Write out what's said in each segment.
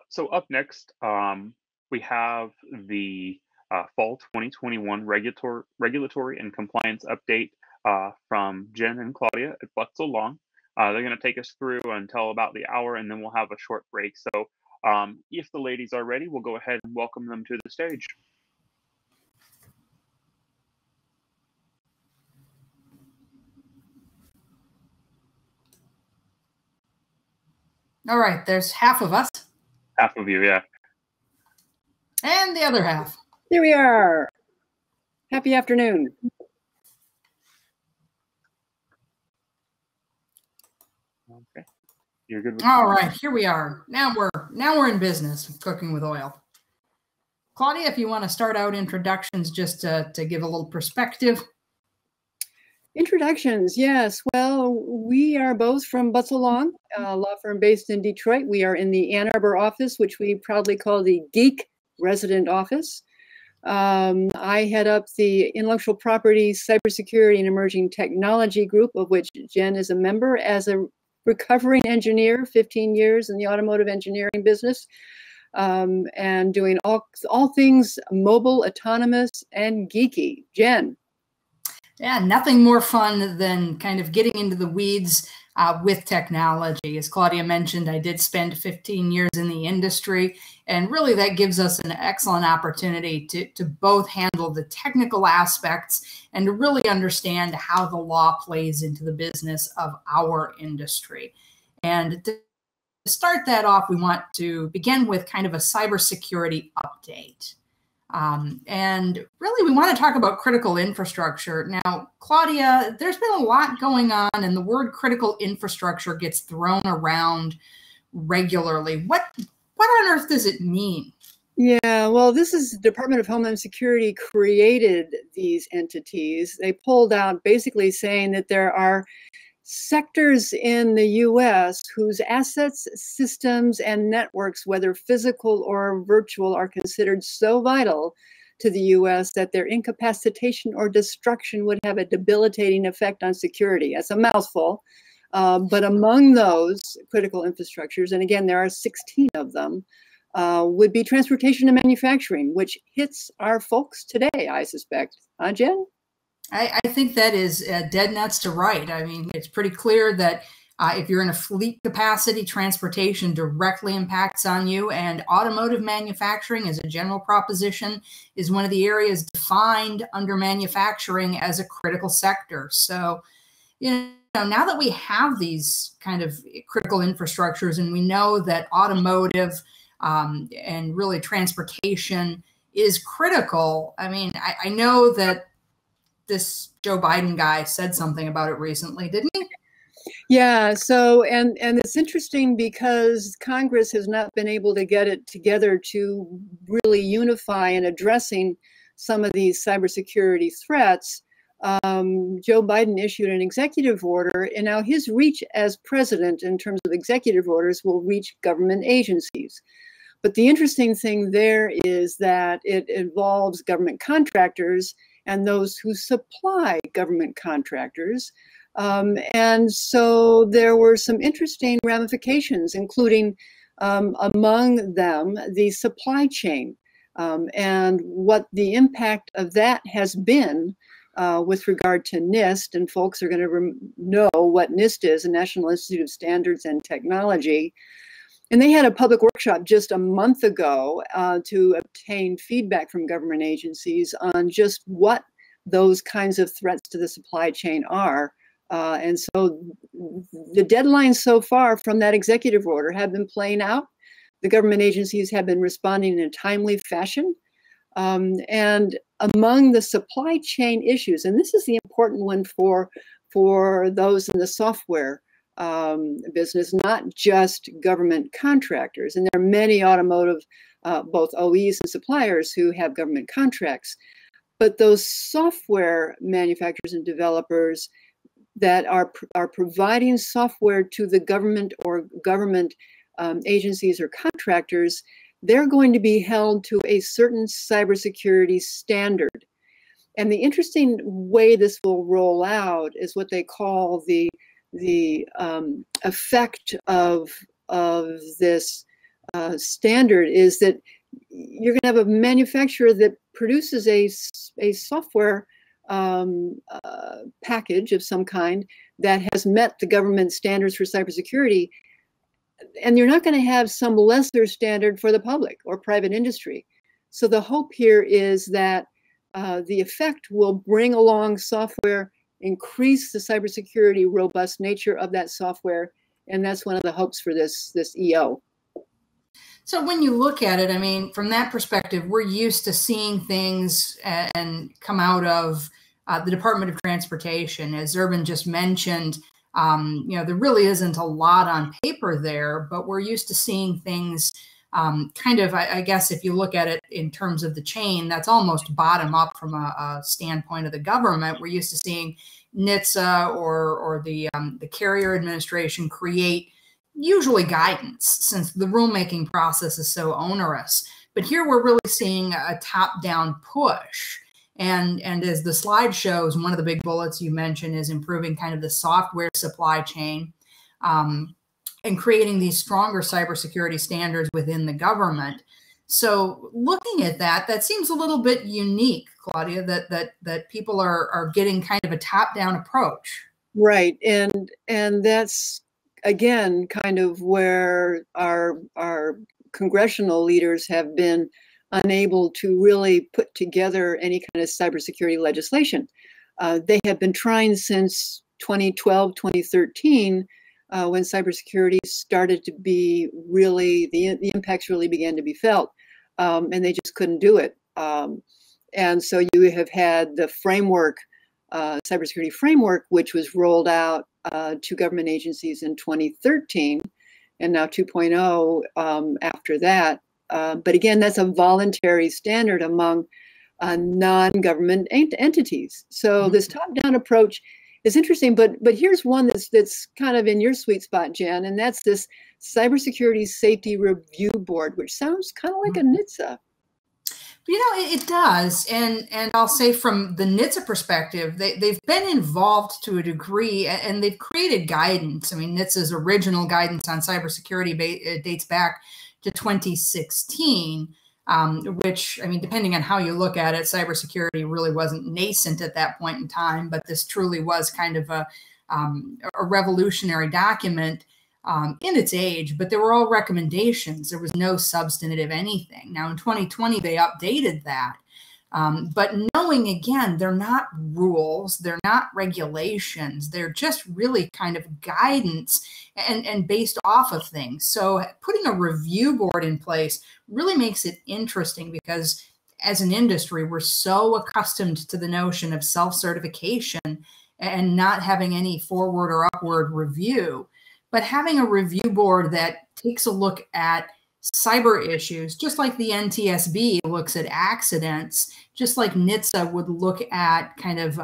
So up next, we have the Fall 2021 Regulatory and Compliance Update from Jen and Claudia at Butzel Long. They're going to take us through until about the hour, and then we'll have a short break. So if the ladies are ready, we'll go ahead and welcome them to the stage. All right, there's half of us. Half of you, yeah. And the other half. Here we are. Happy afternoon. Okay, you're good with All right, here we are. Now we're in business, cooking with oil. Claudia, if you want to start out introductions just to give a little perspective. Introductions, yes. Well, we are both from Butzel Long, a law firm based in Detroit. We are in the Ann Arbor office, which we proudly call the Geek Resident Office. I head up the Intellectual Property, Cybersecurity, and Emerging Technology group, of which Jen is a member. As a recovering engineer, 15 years in the automotive engineering business, and doing all things mobile, autonomous, and geeky. Jen. Yeah, nothing more fun than kind of getting into the weeds with technology. As Claudia mentioned, I did spend 15 years in the industry, and really that gives us an excellent opportunity to both handle the technical aspects and to really understand how the law plays into the business of our industry. And to start that off, we want to begin with kind of a cybersecurity update. And really, we want to talk about critical infrastructure. Now, Claudia, there's been a lot going on, and the word critical infrastructure gets thrown around regularly. What on earth does it mean? Yeah, well, this is the Department of Homeland Security created these entities. They pulled out basically saying that there are sectors in the U.S. whose assets, systems, and networks, whether physical or virtual, are considered so vital to the U.S. that their incapacitation or destruction would have a debilitating effect on security. That's a mouthful, but among those critical infrastructures, and again, there are 16 of them, would be transportation and manufacturing, which hits our folks today, I suspect. Jen? I think that is dead nuts to right. I mean, it's pretty clear that if you're in a fleet capacity, transportation directly impacts on you, and automotive manufacturing as a general proposition is one of the areas defined under manufacturing as a critical sector. So, you know, now that we have these kind of critical infrastructures and we know that automotive and really transportation is critical, I mean, I know that this Joe Biden guy said something about it recently, didn't he? Yeah, so, and it's interesting because Congress has not been able to get it together to really unify in addressing some of these cybersecurity threats. Joe Biden issued an executive order, and now his reach as president in terms of executive orders will reach government agencies. But the interesting thing there is that it involves government contractors and those who supply government contractors. And so there were some interesting ramifications, including among them the supply chain and what the impact of that has been with regard to NIST. And folks are going to know what NIST is, the National Institute of Standards and Technology. And they had a public workshop just a month ago to obtain feedback from government agencies on just what those kinds of threats to the supply chain are. And so the deadlines so far from that executive order have been playing out. The government agencies have been responding in a timely fashion. And among the supply chain issues, and this is the important one for those in the software business, not just government contractors. And there are many automotive, both OEs and suppliers who have government contracts. But those software manufacturers and developers that are providing software to the government or government agencies or contractors, they're going to be held to a certain cybersecurity standard. And the interesting way this will roll out is what they call the effect of this standard is that you're going to have a manufacturer that produces a software package of some kind that has met the government standards for cybersecurity, and you're not going to have some lesser standard for the public or private industry. So the hope here is that the effect will bring along software, increase the cybersecurity robust nature of that software, and that's one of the hopes for this EO. So when you look at it, I mean, from that perspective, we're used to seeing things and come out of the Department of Transportation. As Urban just mentioned, there really isn't a lot on paper there, but we're used to seeing things kind of, I guess, if you look at it in terms of the chain, that's almost bottom up from a standpoint of the government. We're used to seeing NHTSA or the Carrier Administration create usually guidance, since the rulemaking process is so onerous. But here we're really seeing a top-down push. And as the slide shows, one of the big bullets you mentioned is improving kind of the software supply chain and creating these stronger cybersecurity standards within the government. So looking at that, that seems a little bit unique, Claudia, that people are getting kind of a top-down approach. Right, and that's again kind of where our congressional leaders have been unable to really put together any kind of cybersecurity legislation. They have been trying since 2012, 2013, when cybersecurity started to be really, the impacts really began to be felt, and they just couldn't do it. And so you have had the framework, cybersecurity framework, which was rolled out to government agencies in 2013, and now 2.0 after that. But again, that's a voluntary standard among non-government entities. So this top-down approach is interesting, but here's one that's kind of in your sweet spot, Jen, and that's this Cybersecurity Safety Review Board, which sounds kind of like a NHTSA. You know, it does. And I'll say from the NHTSA perspective, they've been involved to a degree, and they've created guidance. I mean, NHTSA's original guidance on cybersecurity dates back to 2016, which, I mean, depending on how you look at it, cybersecurity really wasn't nascent at that point in time, but this truly was kind of a revolutionary document in its age, but there were all recommendations. There was no substantive anything. Now in 2020, they updated that. But knowing, again, they're not rules, they're not regulations, they're just really kind of guidance and based off of things. So putting a review board in place really makes it interesting, because as an industry, we're so accustomed to the notion of self-certification and not having any forward or upward review. But having a review board that takes a look at cyber issues, just like the NTSB looks at accidents, just like NHTSA would look at kind of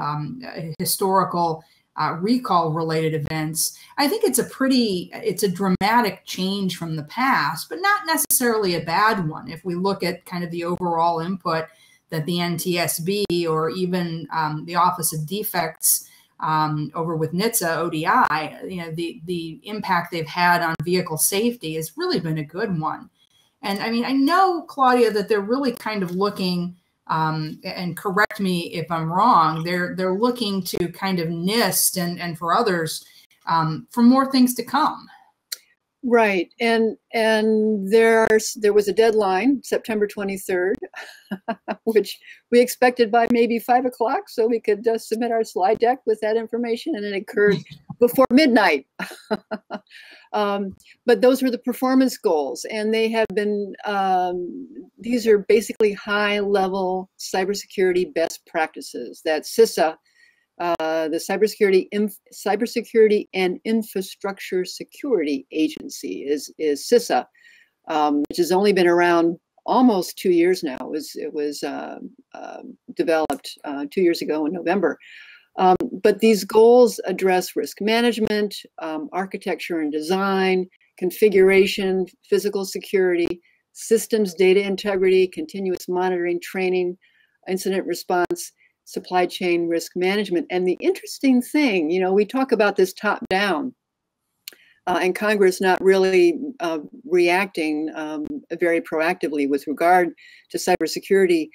historical recall-related events, I think it's a dramatic change from the past, but not necessarily a bad one. If we look at kind of the overall input that the NTSB or even the Office of Defects over with NHTSA, ODI, you know, the impact they've had on vehicle safety has really been a good one. And I mean, I know, Claudia, that they're really kind of looking, and correct me if I'm wrong, they're looking to kind of NIST and for others for more things to come. Right, and there was a deadline, September 23rd, which we expected by maybe 5 o'clock, so we could submit our slide deck with that information, and it occurred before midnight. But those were the performance goals, and they have been, these are basically high-level cybersecurity best practices that CISA, the Cybersecurity and Infrastructure Security Agency is CISA, which has only been around almost 2 years now. It was developed 2 years ago in November. But these goals address risk management, architecture and design, configuration, physical security, systems data integrity, continuous monitoring, training, incident response, supply chain risk management. And the interesting thing, you know, we talk about this top down. and Congress not really reacting very proactively with regard to cybersecurity.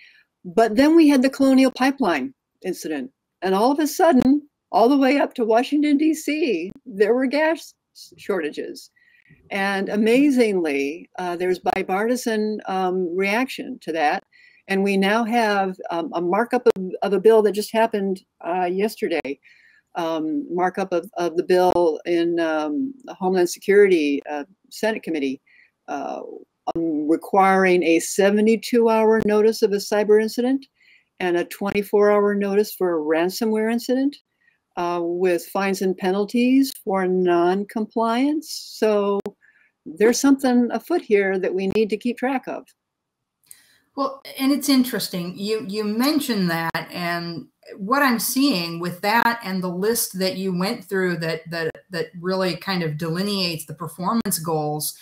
But then we had the Colonial Pipeline incident, and all of a sudden, all the way up to Washington, D.C., there were gas shortages. And amazingly, there's bipartisan reaction to that. And we now have a markup of a bill that just happened yesterday, markup of the bill in the Homeland Security Senate Committee, requiring a 72-hour notice of a cyber incident and a 24-hour notice for a ransomware incident, with fines and penalties for non-compliance. So there's something afoot here that we need to keep track of. Well, and it's interesting. You mentioned that, and what I'm seeing with that and the list that you went through that really kind of delineates the performance goals,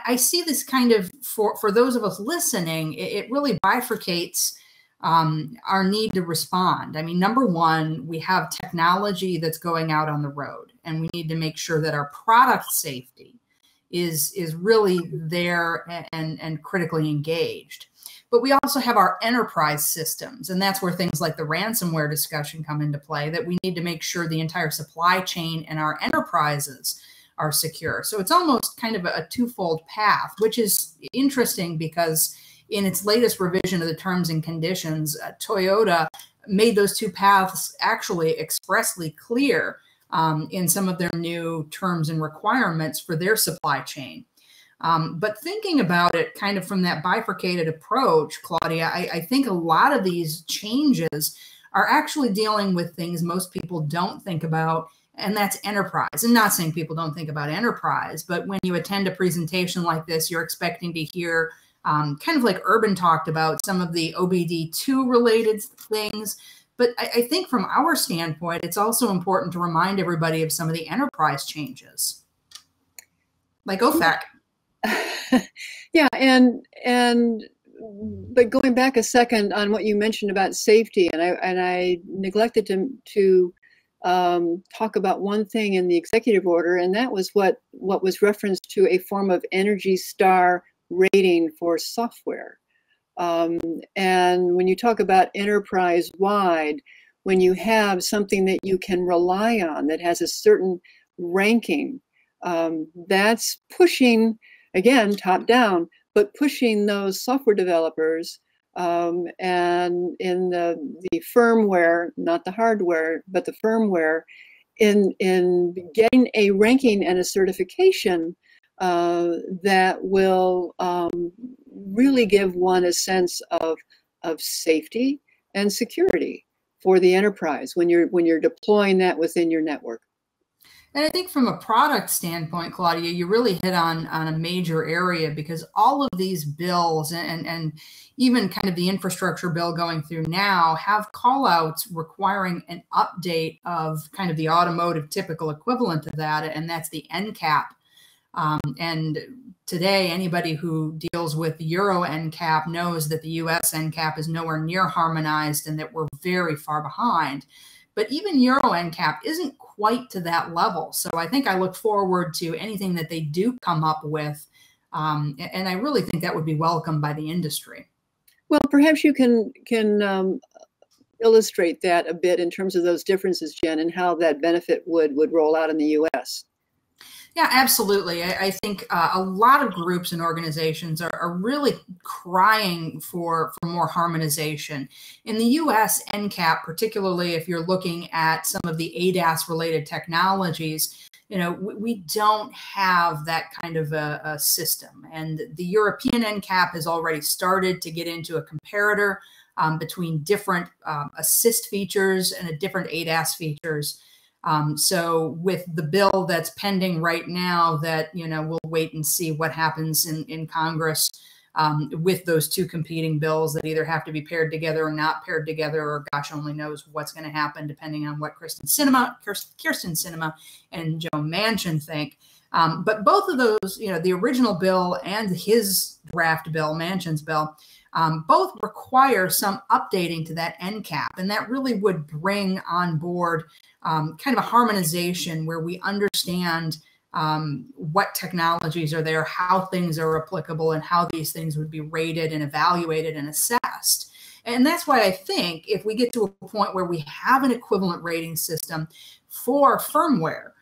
I see this kind of, for those of us listening, it really bifurcates our need to respond. I mean, number one, we have technology that's going out on the road, and we need to make sure that our product safety is really there and critically engaged. But we also have our enterprise systems, and that's where things like the ransomware discussion come into play, that we need to make sure the entire supply chain and our enterprises are secure. So it's almost kind of a twofold path, which is interesting because in its latest revision of the terms and conditions, Toyota made those two paths actually expressly clear in some of their new terms and requirements for their supply chain. But thinking about it kind of from that bifurcated approach, Claudia, I think a lot of these changes are actually dealing with things most people don't think about, and that's enterprise. I'm not saying people don't think about enterprise, but when you attend a presentation like this, you're expecting to hear kind of like Urban talked about some of the OBD2 related things. But I think from our standpoint, it's also important to remind everybody of some of the enterprise changes, like OFAC. Yeah, but going back a second on what you mentioned about safety, and I neglected to talk about one thing in the executive order, and that was what was referenced to a form of Energy Star rating for software. And when you talk about enterprise-wide, when you have something that you can rely on that has a certain ranking, that's pushing, again, top down, but pushing those software developers and in the firmware, not the hardware, but the firmware, in getting a ranking and a certification that will really give one a sense of safety and security for the enterprise when you're deploying that within your network. And I think from a product standpoint, Claudia, you really hit on a major area, because all of these bills and even kind of the infrastructure bill going through now have call outs requiring an update of kind of the automotive typical equivalent of that, and that's the NCAP. And today, anybody who deals with Euro NCAP knows that the US NCAP is nowhere near harmonized and that we're very far behind. But even Euro NCAP isn't quite to that level. So I think I look forward to anything that they do come up with. And I really think that would be welcomed by the industry. Well, perhaps you can illustrate that a bit in terms of those differences, Jen, and how that benefit would roll out in the US. Yeah, absolutely. I think a lot of groups and organizations are really crying for more harmonization. In the US, NCAP, particularly if you're looking at some of the ADAS related technologies, we don't have that kind of a system. And the European NCAP has already started to get into a comparator between different assist features and different ADAS features. So with the bill that's pending right now, that, we'll wait and see what happens in Congress with those two competing bills that either have to be paired together or not paired together, or gosh only knows what's going to happen depending on what Kyrsten Sinema and Joe Manchin think. But both of those, the original bill and his draft bill, Manchin's bill, both require some updating to that NCAP. And that really would bring on board kind of a harmonization where we understand what technologies are there, how things are applicable, and how these things would be rated and evaluated and assessed. And that's why I think if we get to a point where we have an equivalent rating system for firmware,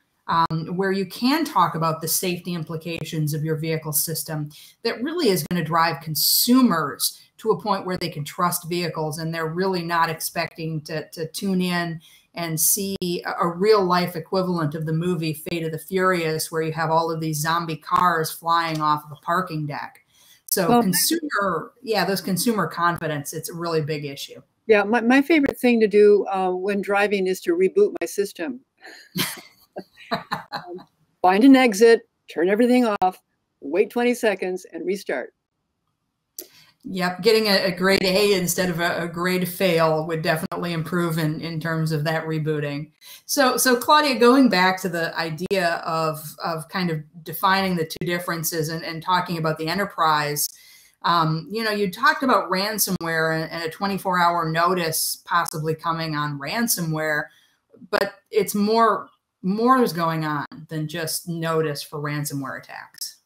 where you can talk about the safety implications of your vehicle system, that really is going to drive consumers to a point where they can trust vehicles and they're really not expecting to tune in and see a real life equivalent of the movie Fate of the Furious, where you have all of these zombie cars flying off of a parking deck. So those consumer confidence, it's a really big issue. Yeah, my favorite thing to do when driving is to reboot my system. Find an exit, turn everything off, wait 20 seconds, and restart. Yep, getting a grade A instead of a grade fail would definitely improve in terms of that rebooting. So Claudia, going back to the idea of kind of defining the two differences and talking about the enterprise, you talked about ransomware and a 24-hour notice possibly coming on ransomware, but it's more is going on than just notice for ransomware attacks.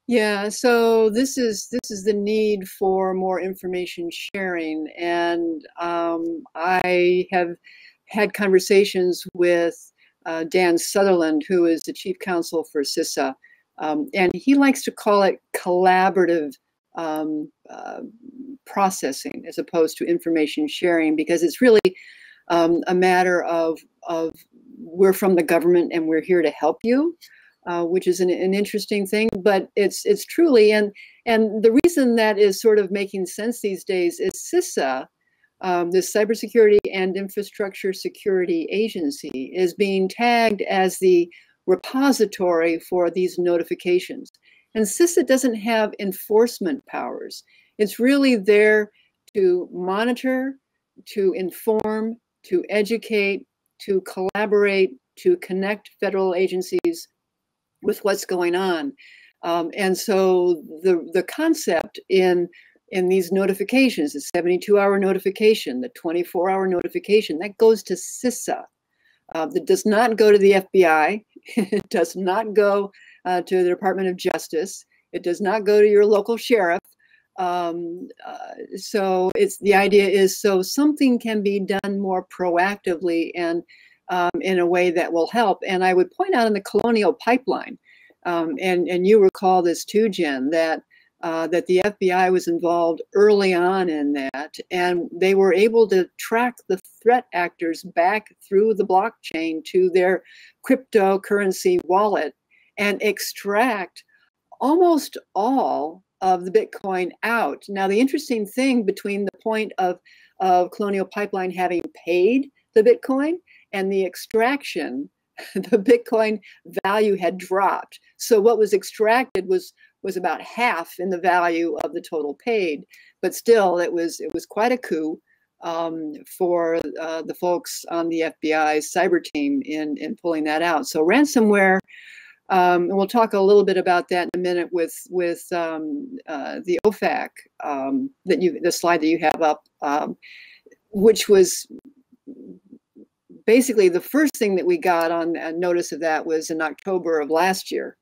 Yeah, so this is the need for more information sharing, and I have had conversations with Dan Sutherland, who is the chief counsel for CISA, and he likes to call it collaborative processing as opposed to information sharing, because it's really a matter of we're from the government and we're here to help you. Which is an interesting thing, but it's truly, and the reason that is sort of making sense these days is CISA, the Cybersecurity and Infrastructure Security Agency, is being tagged as the repository for these notifications. And CISA doesn't have enforcement powers. It's really there to monitor, to inform, to educate, to collaborate, to connect federal agencies with what's going on. And so the concept in these notifications, the 72-hour notification, the 24-hour notification, that goes to CISA. That does not go to the FBI. It does not go to the Department of Justice. It does not go to your local sheriff. So the idea is so something can be done more proactively and in a way that will help. And I would point out in the Colonial Pipeline, and you recall this too, Jen, that the FBI was involved early on in that, and they were able to track the threat actors back through the blockchain to their cryptocurrency wallet and extract almost all of the Bitcoin out. Now, the interesting thing between the point of Colonial Pipeline having paid the Bitcoin and the extraction, the Bitcoin value had dropped. So what was extracted was about half in the value of the total paid. But still, it was quite a coup for the folks on the FBI's cyber team in pulling that out. So ransomware, and we'll talk a little bit about that in a minute with the OFAC, the slide that you have up, which was basically the first thing that we got on notice of that was in October of last year.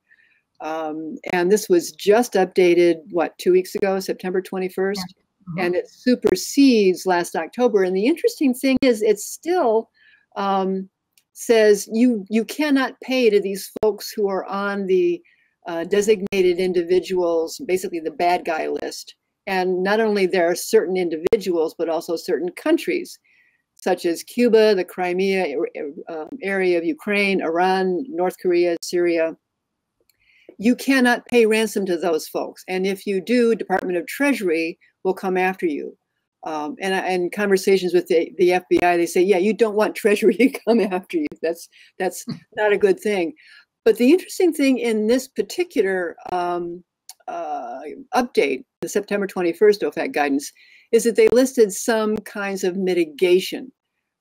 And this was just updated, 2 weeks ago, September 21st, yeah. Mm-hmm. And it supersedes last October. And the interesting thing is it still says you cannot pay to these folks who are on the designated individuals, basically the bad guy list. And not only there are certain individuals, but also certain countries, such as Cuba, the Crimea area of Ukraine, Iran, North Korea, Syria. You cannot pay ransom to those folks. And if you do, Department of Treasury will come after you. And conversations with the FBI, they say, yeah, you don't want Treasury to come after you. That's not a good thing. But the interesting thing in this particular update, the September 21st OFAC guidance, is that they listed some kinds of mitigation,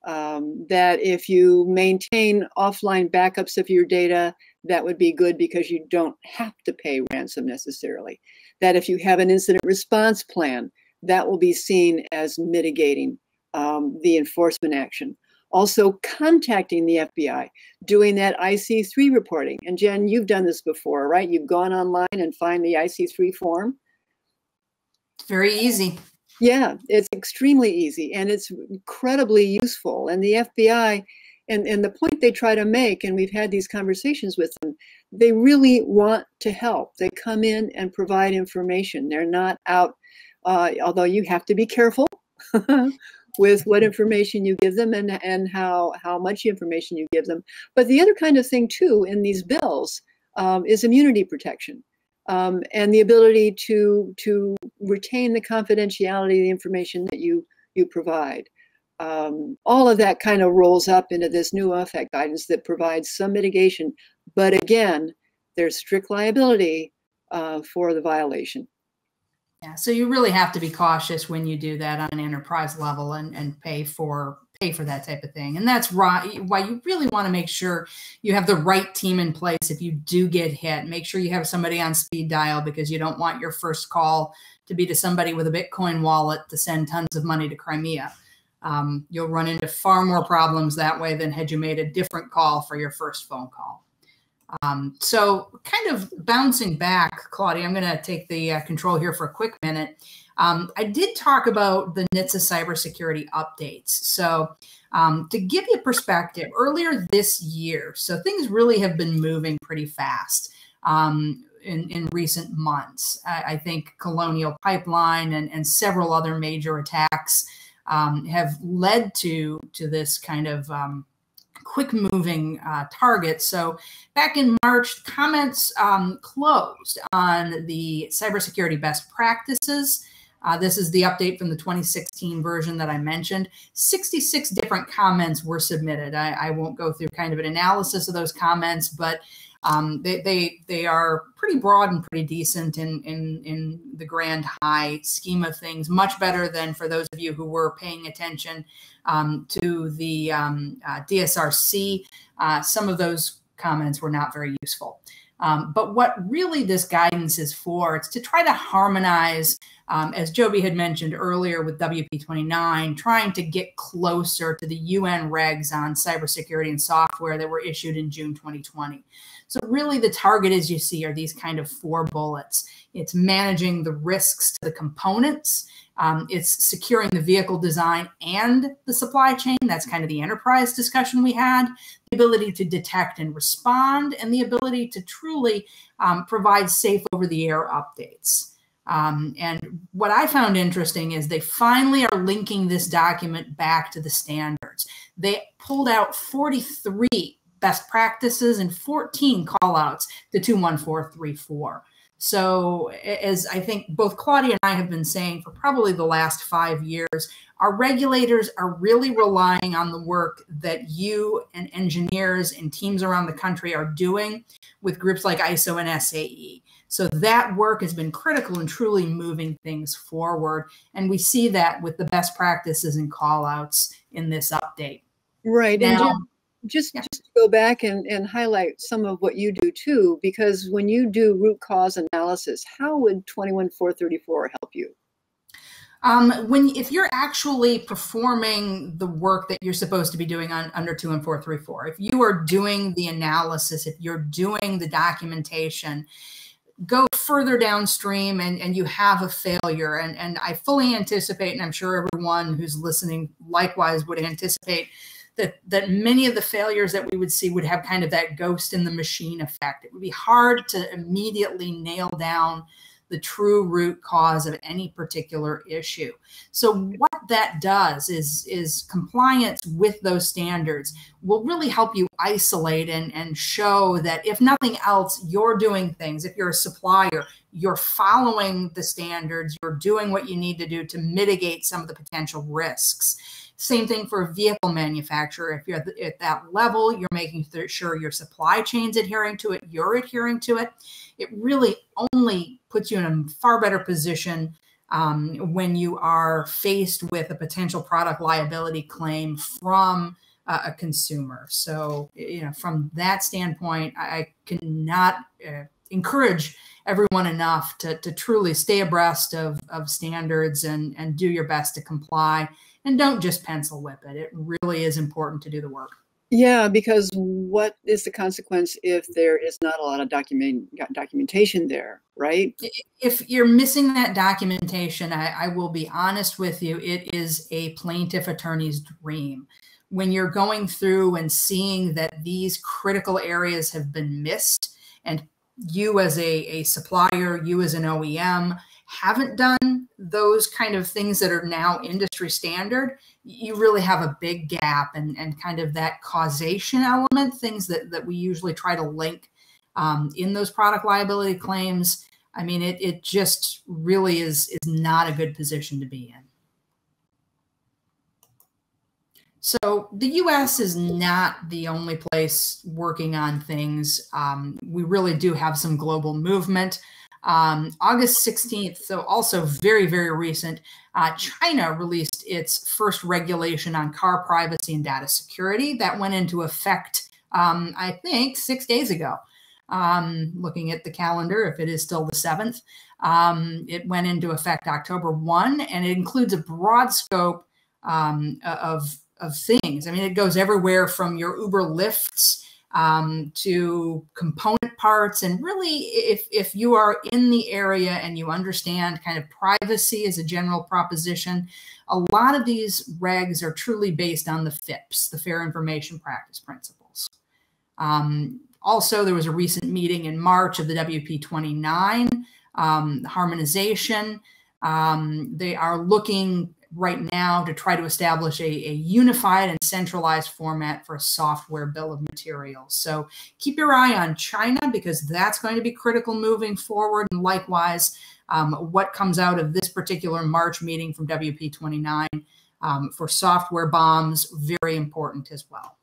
that if you maintain offline backups of your data, that would be good because you don't have to pay ransom necessarily. That if you have an incident response plan, that will be seen as mitigating the enforcement action. Also contacting the FBI, doing that IC3 reporting. And Jen, you've done this before, right? You've gone online and find the IC3 form. Very easy. Yeah, it's extremely easy and it's incredibly useful. And the FBI, and the point they try to make, and we've had these conversations with them, they really want to help. They come in and provide information. They're not out, although you have to be careful with what information you give them and how much information you give them. But the other kind of thing too in these bills is immunity protection. And the ability to retain the confidentiality of the information that you provide. All of that kind of rolls up into this new OFAC guidance that provides some mitigation. But again, there's strict liability for the violation. Yeah, so you really have to be cautious when you do that on an enterprise level and pay for that type of thing. And that's why you really want to make sure you have the right team in place if you do get hit. Make sure you have somebody on speed dial, because you don't want your first call to be to somebody with a Bitcoin wallet to send tons of money to Crimea. You'll run into far more problems that way than had you made a different call for your first phone call. So kind of bouncing back, Claudia, I'm going to take the control here for a quick minute. I did talk about the NHTSA cybersecurity updates. So to give you perspective, earlier this year, so things really have been moving pretty fast in recent months. I think Colonial Pipeline and several other major attacks have led to this kind of quick moving target. So back in March, comments closed on the cybersecurity best practices. This is the update from the 2016 version that I mentioned. 66 different comments were submitted. I won't go through kind of an analysis of those comments, but they are pretty broad and pretty decent in the grand high scheme of things. Much better than for those of you who were paying attention to the DSRC. Some of those comments were not very useful. But what really this guidance is for, it's to try to harmonize, as Joby had mentioned earlier with WP29, trying to get closer to the UN regs on cybersecurity and software that were issued in June 2020. So really the target, as you see, are these kind of 4 bullets. It's managing the risks to the components. It's securing the vehicle design and the supply chain. That's kind of the enterprise discussion we had. The ability to detect and respond, and the ability to truly provide safe over-the-air updates. And what I found interesting is they finally are linking this document back to the standards. They pulled out 43 best practices and 14 callouts to 21434. So as I think both Claudia and I have been saying for probably the last 5 years, our regulators are really relying on the work that you and engineers and teams around the country are doing with groups like ISO and SAE. So that work has been critical in truly moving things forward. And we see that with the best practices and callouts in this update. Right. Now, And just to go back and highlight some of what you do too, because when you do root cause analysis, how would 21434 help you? If you're actually performing the work that you're supposed to be doing under 21434, if you are doing the analysis, if you're doing the documentation, go further downstream and you have a failure. And I fully anticipate, and I'm sure everyone who's listening likewise would anticipate, that many of the failures that we would see would have kind of that ghost in the machine effect. It would be hard to immediately nail down the true root cause of any particular issue. So what that does is compliance with those standards will really help you isolate and show that if nothing else, you're doing things. If you're a supplier, you're following the standards, you're doing what you need to do to mitigate some of the potential risks. Same thing for a vehicle manufacturer. If you're at that level, you're making sure your supply chain's adhering to it, you're adhering to it. It really only puts you in a far better position when you are faced with a potential product liability claim from a consumer. So, from that standpoint, I cannot encourage everyone enough to truly stay abreast of standards and do your best to comply. and don't just pencil whip it. It really is important to do the work. Yeah, because what is the consequence if there is not a lot of documentation there, right? If you're missing that documentation, I will be honest with you, it is a plaintiff attorney's dream. When you're going through and seeing that these critical areas have been missed, and you as a supplier, you as an OEM, haven't done those kind of things that are now industry standard, you really have a big gap, and kind of that causation element, things that we usually try to link in those product liability claims. I mean, it just really is not a good position to be in. So the US is not the only place working on things. We really do have some global movement. August 16th, so also very, very recent, China released its first regulation on car privacy and data security that went into effect, I think, 6 days ago. Looking at the calendar, if it is still the 7th, it went into effect October 1, and it includes a broad scope of things. I mean, it goes everywhere from your Uber Lyfts to component parts. And really, if you are in the area and you understand kind of privacy as a general proposition, a lot of these regs are truly based on the FIPS, the Fair Information Practice Principles. Also, there was a recent meeting in March of the WP29 harmonization. They are looking right now to try to establish a unified and centralized format for a software bill of materials. So keep your eye on China, because that's going to be critical moving forward. And likewise, what comes out of this particular March meeting from WP29 for software bombs, very important as well.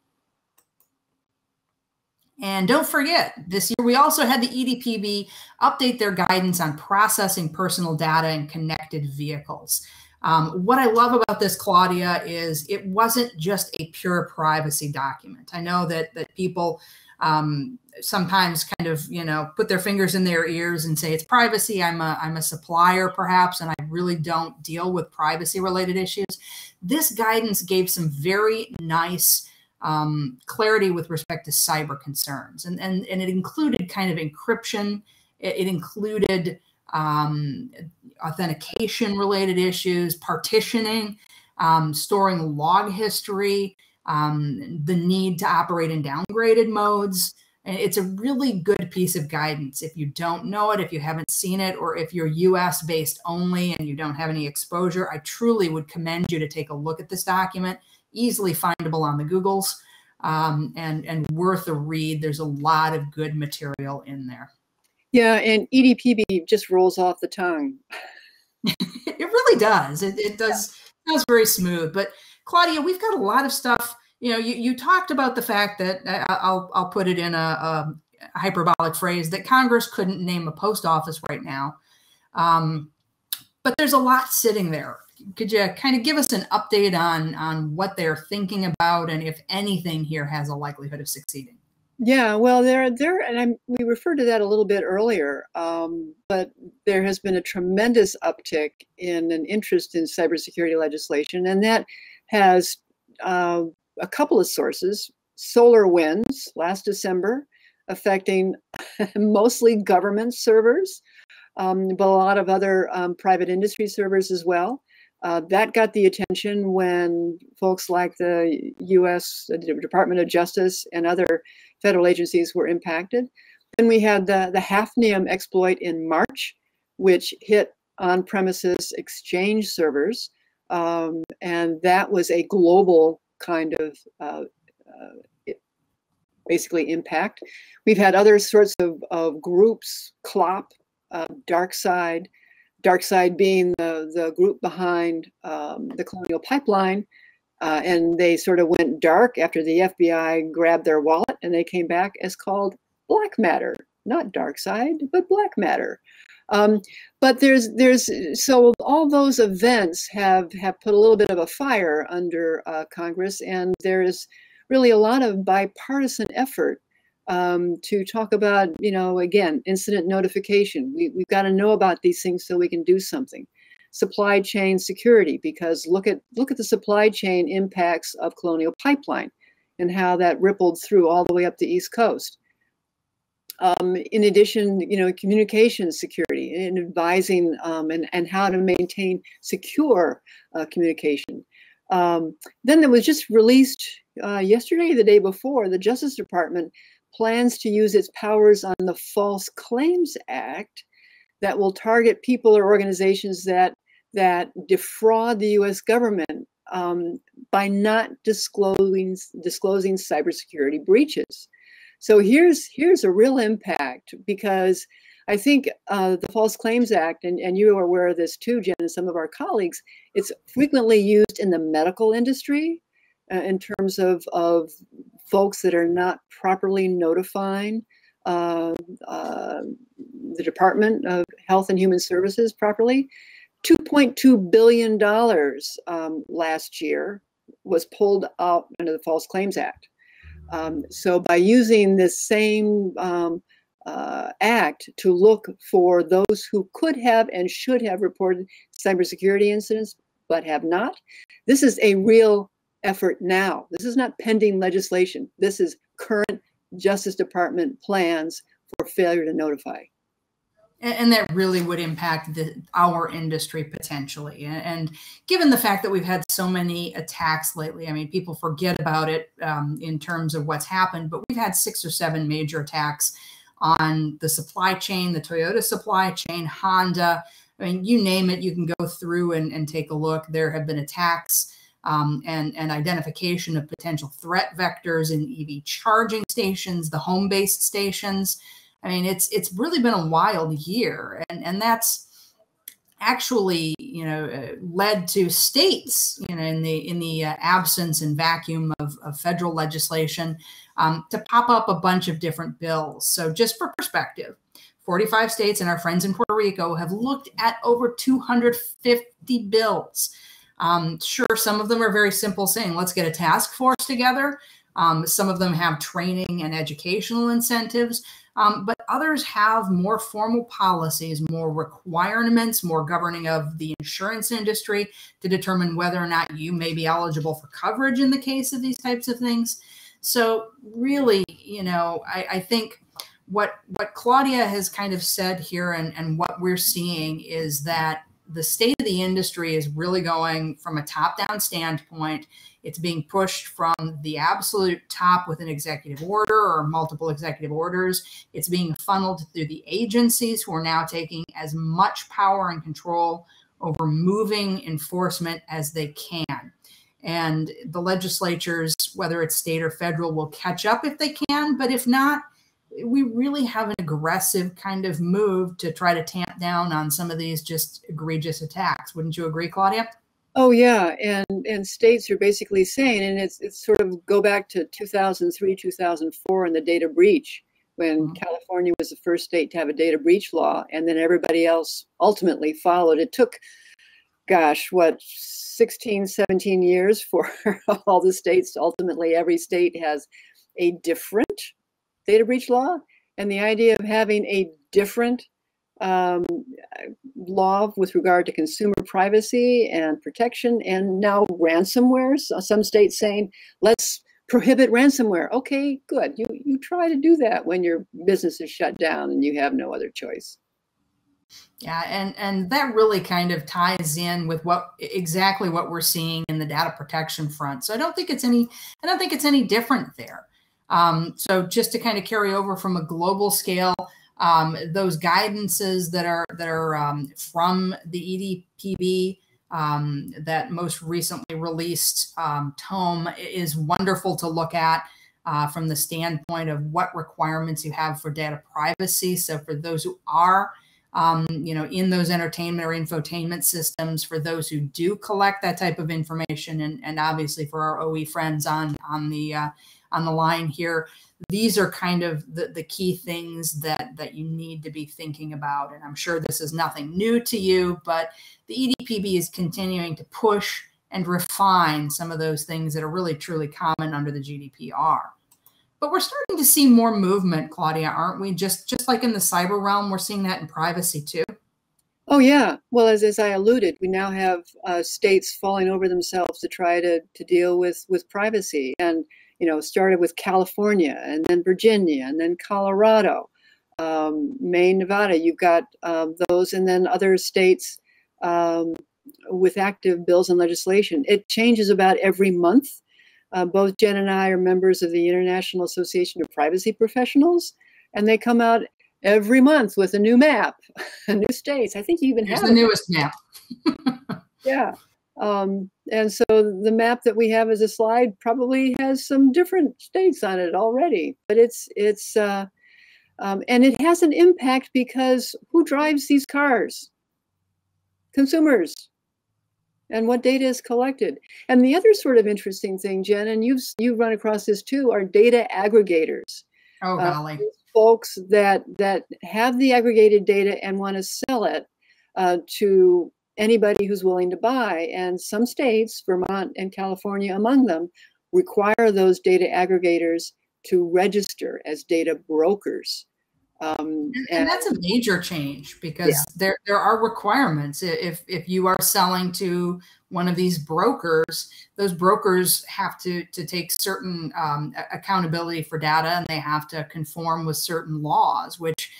And don't forget, this year we also had the EDPB update their guidance on processing personal data in connected vehicles. What I love about this, Claudia, is it wasn't just a pure privacy document. I know that people sometimes kind of, put their fingers in their ears and say it's privacy. I'm a supplier, perhaps, and I really don't deal with privacy related issues. This guidance gave some very nice clarity with respect to cyber concerns, and it included kind of encryption. It included authentication related issues, partitioning, storing log history, the need to operate in downgraded modes. And it's a really good piece of guidance. If you don't know it, if you haven't seen it, or if you're US based only and you don't have any exposure, I truly would commend you to take a look at this document. Easily findable on the Googles, and worth a read. There's a lot of good material in there. Yeah, and EDPB just rolls off the tongue. It really does. It does. Sounds very smooth. But Claudia, we've got a lot of stuff. You talked about the fact that I'll put it in a hyperbolic phrase that Congress couldn't name a post office right now, but there's a lot sitting there. Could you kind of give us an update on what they're thinking about, and if anything here has a likelihood of succeeding? Yeah, well, we referred to that a little bit earlier, but there has been a tremendous uptick in an interest in cybersecurity legislation, and that has a couple of sources. SolarWinds last December, affecting mostly government servers, but a lot of other private industry servers as well. That got the attention when folks like the U.S. Department of Justice and other federal agencies were impacted. Then we had the Hafnium exploit in March, which hit on-premises Exchange servers, and that was a global kind of basically impact. We've had other sorts of groups, CLOP, DarkSide being the group behind the Colonial Pipeline, and they sort of went dark after the FBI grabbed their wallet, and they came back as called Black Matter, not DarkSide, but Black Matter. But so all those events have put a little bit of a fire under Congress, and there is really a lot of bipartisan effort to talk about, again, incident notification. We've got to know about these things so we can do something. supply chain security, because look at the supply chain impacts of Colonial Pipeline and how that rippled through all the way up the East Coast. In addition, communication security and advising and how to maintain secure communication. Then there was just released yesterday, the day before, the Justice Department plans to use its powers on the False Claims Act that will target people or organizations that defraud the U.S. government by not disclosing cybersecurity breaches. So here's a real impact, because I think the False Claims Act, and you are aware of this too, Jen, and some of our colleagues, it's frequently used in the medical industry in terms of folks that are not properly notifying the Department of Health and Human Services properly. $2.2 billion last year was pulled out under the False Claims Act. So by using this same act to look for those who could have and should have reported cybersecurity incidents but have not, this is a real effort now. This is not pending legislation. This is current Justice Department plans for failure to notify. And that really would impact our industry potentially. And given the fact that we've had so many attacks lately, I mean, people forget about it in terms of what's happened, but we've had 6 or 7 major attacks on the supply chain, the Toyota supply chain, Honda. I mean, you name it, you can go through and take a look. There have been attacks and identification of potential threat vectors in EV charging stations, the home-based stations. I mean, it's really been a wild year, and that's actually, led to states, in the absence and vacuum of federal legislation, to pop up a bunch of different bills. So just for perspective, 45 states and our friends in Puerto Rico have looked at over 250 bills. Sure, some of them are very simple, saying, let's get a task force together. Some of them have training and educational incentives, but others have more formal policies, more requirements, more governing of the insurance industry to determine whether or not you may be eligible for coverage in the case of these types of things. So really, I think what Claudia has kind of said here and what we're seeing is that the state of the industry is really going from a top-down standpoint. It's being pushed from the absolute top with an executive order or multiple executive orders. It's being funneled through the agencies, who are now taking as much power and control over moving enforcement as they can. And the legislatures, whether it's state or federal, will catch up if they can. But if not, we really have an aggressive kind of move to try to tamp down on some of these just egregious attacks. Wouldn't you agree, Claudia? Oh yeah, and states are basically saying, and it's sort of go back to 2003, 2004 and the data breach, when California was the first state to have a data breach law, and then everybody else ultimately followed. It took, gosh, 16, 17 years for all the states. Ultimately, every state has a different data breach law, and the idea of having a different law with regard to consumer privacy and protection, and now ransomware. So some states saying, let's prohibit ransomware. Okay, good. You try to do that when your business is shut down and you have no other choice. Yeah, and that really kind of ties in with exactly what we're seeing in the data protection front. So I don't think it's any different there. So just to kind of carry over from a global scale, those guidances that are from the EDPB that most recently released tome is wonderful to look at from the standpoint of what requirements you have for data privacy. So for those who are in those entertainment or infotainment systems, for those who do collect that type of information, and obviously for our OE friends on the line here, these are kind of the key things that you need to be thinking about. And I'm sure this is nothing new to you, but the EDPB is continuing to push and refine some of those things that are really truly common under the GDPR. But we're starting to see more movement, Claudia, aren't we? Just like in the cyber realm, we're seeing that in privacy too. Oh yeah. Well, as I alluded, we now have states falling over themselves to try to deal with privacy, and started with California, and then Virginia, and then Colorado, Maine, Nevada. You've got those, and then other states with active bills and legislation. It changes about every month. Both Jen and I are members of the International Association of Privacy Professionals, and they come out every month with a new map, new states. I think you even Here's have the newest map. Yeah. And so the map that we have as a slide probably has some different states on it already, but and it has an impact because who drives these cars? Consumers. And what data is collected. And the other sort of interesting thing, Jen, and you've run across this too, are data aggregators. Oh, golly. Folks that have the aggregated data and want to sell it to anybody who's willing to buy. And some states, Vermont and California among them, require those data aggregators to register as data brokers. And that's a major change, because there are requirements. If you are selling to one of these brokers, those brokers have to take certain accountability for data, and they have to conform with certain laws, which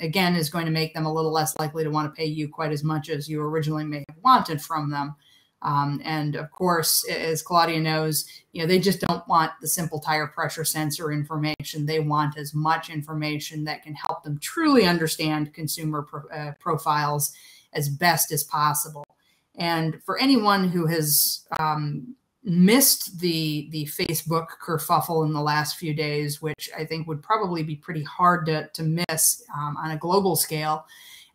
again is going to make them a little less likely to want to pay you quite as much as you originally may have wanted from them. And of course, as Claudia knows, they just don't want the simple tire pressure sensor information. They want as much information that can help them truly understand consumer profiles as best as possible. And for anyone who has missed the Facebook kerfuffle in the last few days, which I think would probably be pretty hard to miss on a global scale,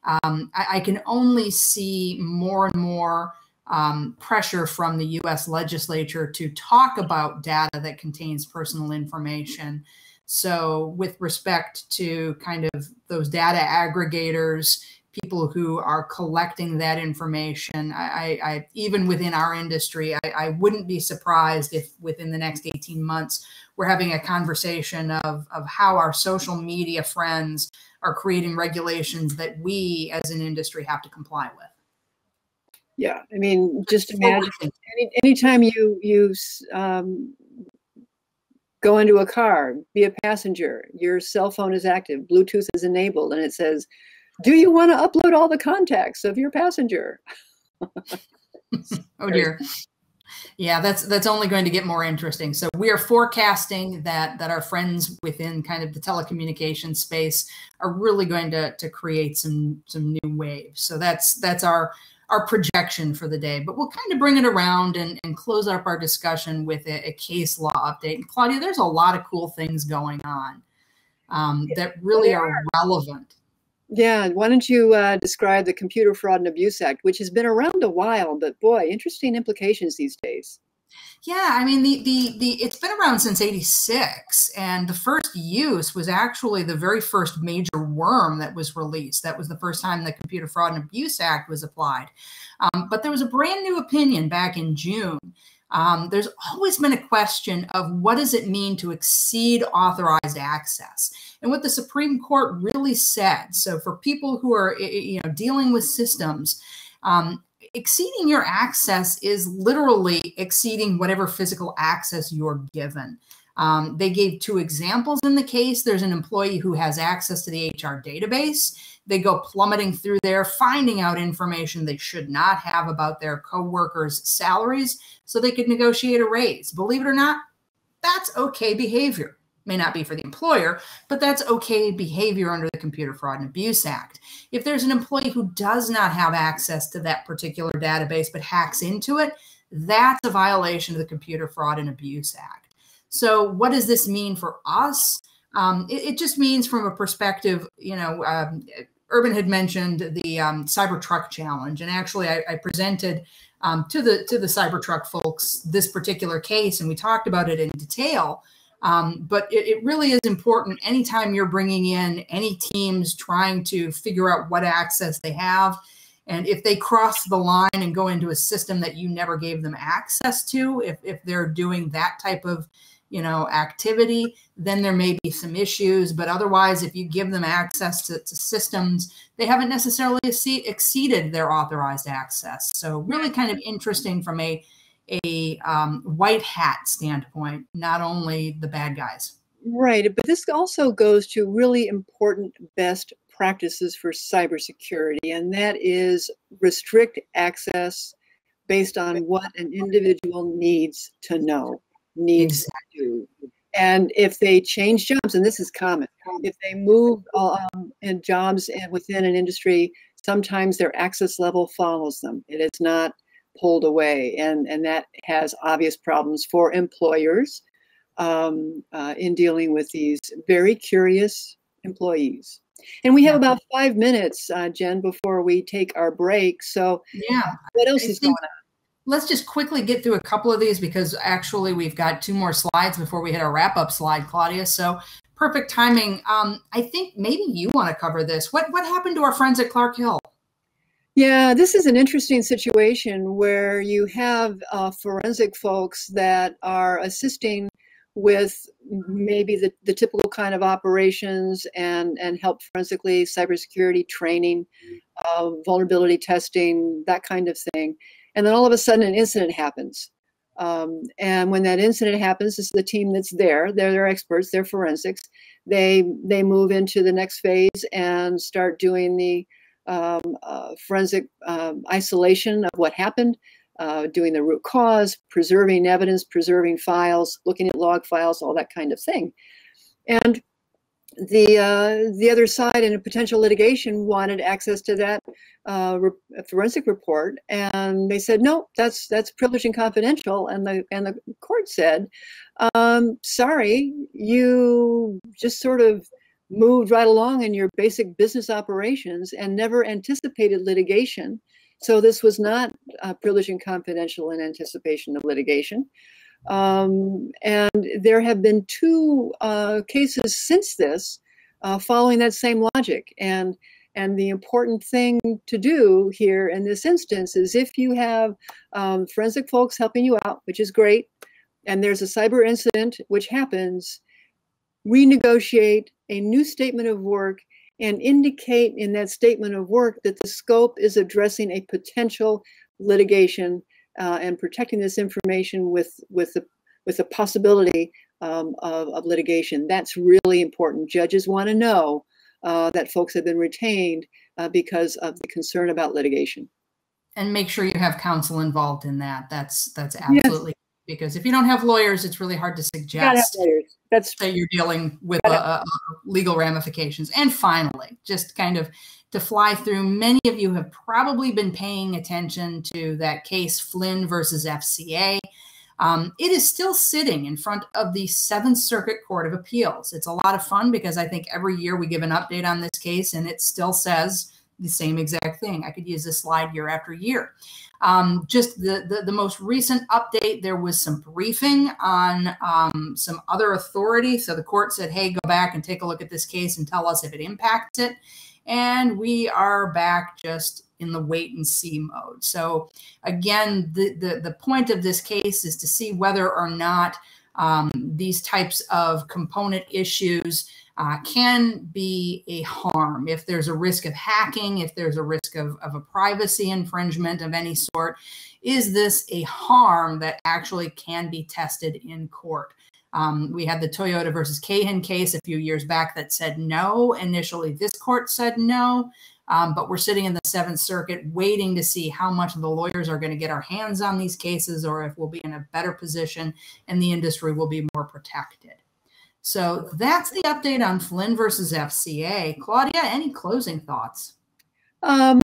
I can only see more and more pressure from the U.S. legislature to talk about data that contains personal information. So with respect to kind of those data aggregators, people who are collecting that information, I even within our industry, I wouldn't be surprised if within the next 18 months, we're having a conversation of how our social media friends are creating regulations that we as an industry have to comply with. Yeah, I mean, just imagine anytime you go into a car, be a passenger, your cell phone is active, Bluetooth is enabled, and it says, "Do you want to upload all the contacts of your passenger?" Oh dear. Yeah, that's only going to get more interesting. So we are forecasting that our friends within kind of the telecommunications space are really going to create some new waves. So that's our projection for the day. But we'll kind of bring it around and close up our discussion with a case law update. And Claudia, there's a lot of cool things going on that really are relevant. Yeah, why don't you describe the Computer Fraud and Abuse Act, which has been around a while, but boy, interesting implications these days. Yeah, I mean, it's been around since '86, and the first use was actually the very first major worm that was released. That was the first time the Computer Fraud and Abuse Act was applied. But there was a brand new opinion back in June. There's always been a question of what does it mean to exceed authorized access, and what the Supreme Court really said. So for people who are dealing with systems, exceeding your access is literally exceeding whatever physical access you're given. They gave two examples in the case. There's an employee who has access to the HR database. They go plummeting through there, finding out information they should not have about their coworkers' salaries so they could negotiate a raise. Believe it or not, that's okay behavior. May not be for the employer, but that's okay behavior under the Computer Fraud and Abuse Act. If there's an employee who does not have access to that particular database but hacks into it, that's a violation of the Computer Fraud and Abuse Act. So what does this mean for us? It just means from a perspective, Urban had mentioned the Cybertruck challenge, and actually I presented to the Cybertruck folks this particular case, and we talked about it in detail. But it really is important anytime you're bringing in any teams trying to figure out what access they have And if they cross the line and go into a system that you never gave them access to, if they're doing that type of, activity, then there may be some issues. But otherwise, if you give them access to systems, they haven't necessarily exceeded their authorized access. So really kind of interesting from a white hat standpoint, not only the bad guys. Right, but this also goes to really important best practices for cybersecurity, and that is restrict access based on what an individual needs to know, needs to do. And if they change jobs, and this is common, if they move in jobs and within an industry, sometimes their access level follows them. It is not pulled away, and that has obvious problems for employers in dealing with these very curious employees. And we have about 5 minutes, Jen, before we take our break. So yeah, what else is going on? Let's just quickly get through a couple of these, because actually we've got 2 more slides before we hit our wrap-up slide, Claudia. So perfect timing. I think maybe you want to cover this. What happened to our friends at Clark Hill? Yeah, this is an interesting situation where you have forensic folks that are assisting with maybe the typical kind of operations and help forensically, cybersecurity training, vulnerability testing, that kind of thing. And then all of a sudden an incident happens. And when that incident happens, this is the team that's there. They're experts, they're forensics. They move into the next phase and start doing the forensic isolation of what happened, doing the root cause, preserving evidence, preserving files, looking at log files, all that kind of thing. And the other side in a potential litigation wanted access to that forensic report, and they said no, that's privileged and confidential. And the court said, sorry, you just sort of moved right along in your basic business operations and never anticipated litigation. So this was not privileged and confidential in anticipation of litigation. And there have been 2 cases since this following that same logic. And the important thing to do here in this instance is, if you have forensic folks helping you out, which is great, and there's a cyber incident which happens, renegotiate a new statement of work and indicate in that statement of work that the scope is addressing a potential litigation and protecting this information with the possibility of litigation. That's really important. Judges want to know that folks have been retained because of the concern about litigation. And make sure you have counsel involved in that. That's absolutely, yes. Because if you don't have lawyers, it's really hard to suggest that you're dealing with legal ramifications. And finally, just kind of to fly through, many of you have probably been paying attention to that case, Flynn versus FCA. It is still sitting in front of the 7th Circuit Court of Appeals. It's a lot of fun because I think every year we give an update on this case and it still says the same exact thing. I could use this slide year after year. Just the most recent update, there was some briefing on some other authority. So the court said, hey, go back and take a look at this case and tell us if it impacts it. And we are back just in the wait and see mode. So again, the point of this case is to see whether or not these types of component issues can be a harm. If there's a risk of hacking, if there's a risk of a privacy infringement of any sort, is this a harm that actually can be tested in court? We had the Toyota versus Cahan case a few years back that said no. Initially, this court said no, but we're sitting in the 7th Circuit waiting to see how much the lawyers are going to get our hands on these cases, or if we'll be in a better position and the industry will be more protected. So that's the update on Flynn versus FCA. Claudia, any closing thoughts? Other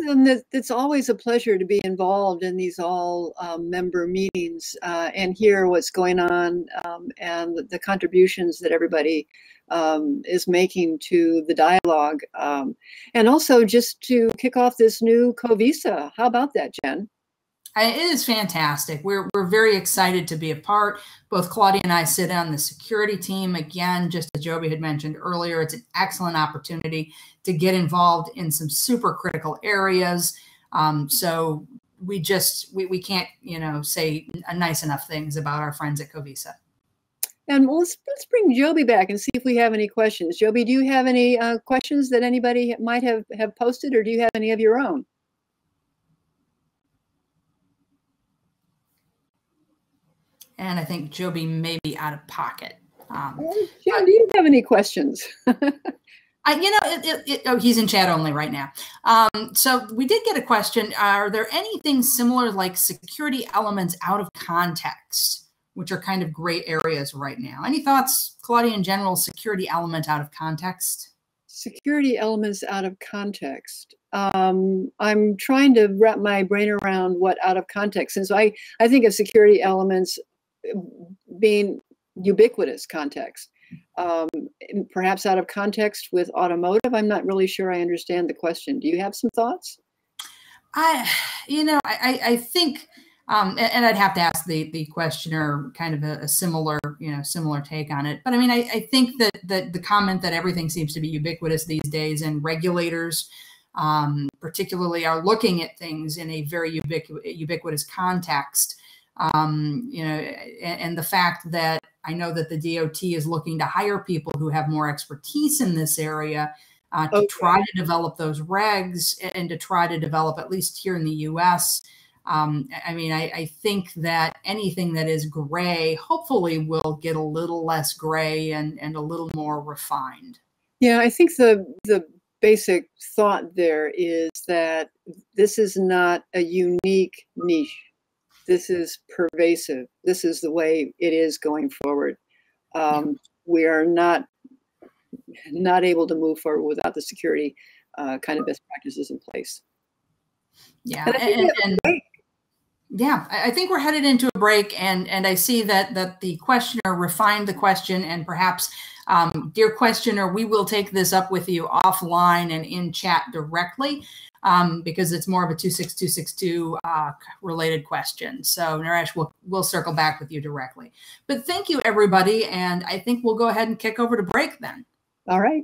than that, it's always a pleasure to be involved in these all member meetings and hear what's going on and the contributions that everybody is making to the dialogue. And also just to kick off this new COVISA. How about that, Jen? It is fantastic. We're very excited to be a part. Both Claudia and I sit on the security team. Again, just as Joby had mentioned earlier, it's an excellent opportunity to get involved in some super critical areas. So we can't, say nice enough things about our friends at Covisa. And let's bring Joby back and see if we have any questions. Joby, do you have any questions that anybody might have posted, or do you have any of your own? And I think Joby may be out of pocket. John, do you have any questions? He's in chat only right now. So we did get a question. Are there anything similar like security elements out of context, which are kind of gray areas right now? Any thoughts, Claudia, in general, security element out of context? Security elements out of context. I'm trying to wrap my brain around what out of context, since I think of security elements being ubiquitous context. Perhaps out of context with automotive. I'm not really sure I understand the question. Do you have some thoughts? I think, and I'd have to ask the questioner kind of a similar take on it. But I mean, I think that the comment that everything seems to be ubiquitous these days, and regulators particularly are looking at things in a very ubiquitous context. And the fact that I know that the DOT is looking to hire people who have more expertise in this area to try to develop those regs and to try to develop, at least here in the US. I think that anything that is gray hopefully will get a little less gray and a little more refined. Yeah, I think the basic thought there is that this is not a unique niche. This is pervasive. This is the way it is going forward. We are not able to move forward without the security kind of best practices in place. Yeah, I think we're headed into a break, and I see that the questioner refined the question, and perhaps, dear questioner, we will take this up with you offline and in chat directly. Because it's more of a 26262 related question. So Naresh, we'll circle back with you directly. But thank you, everybody. And I think we'll go ahead and kick over to break then. All right.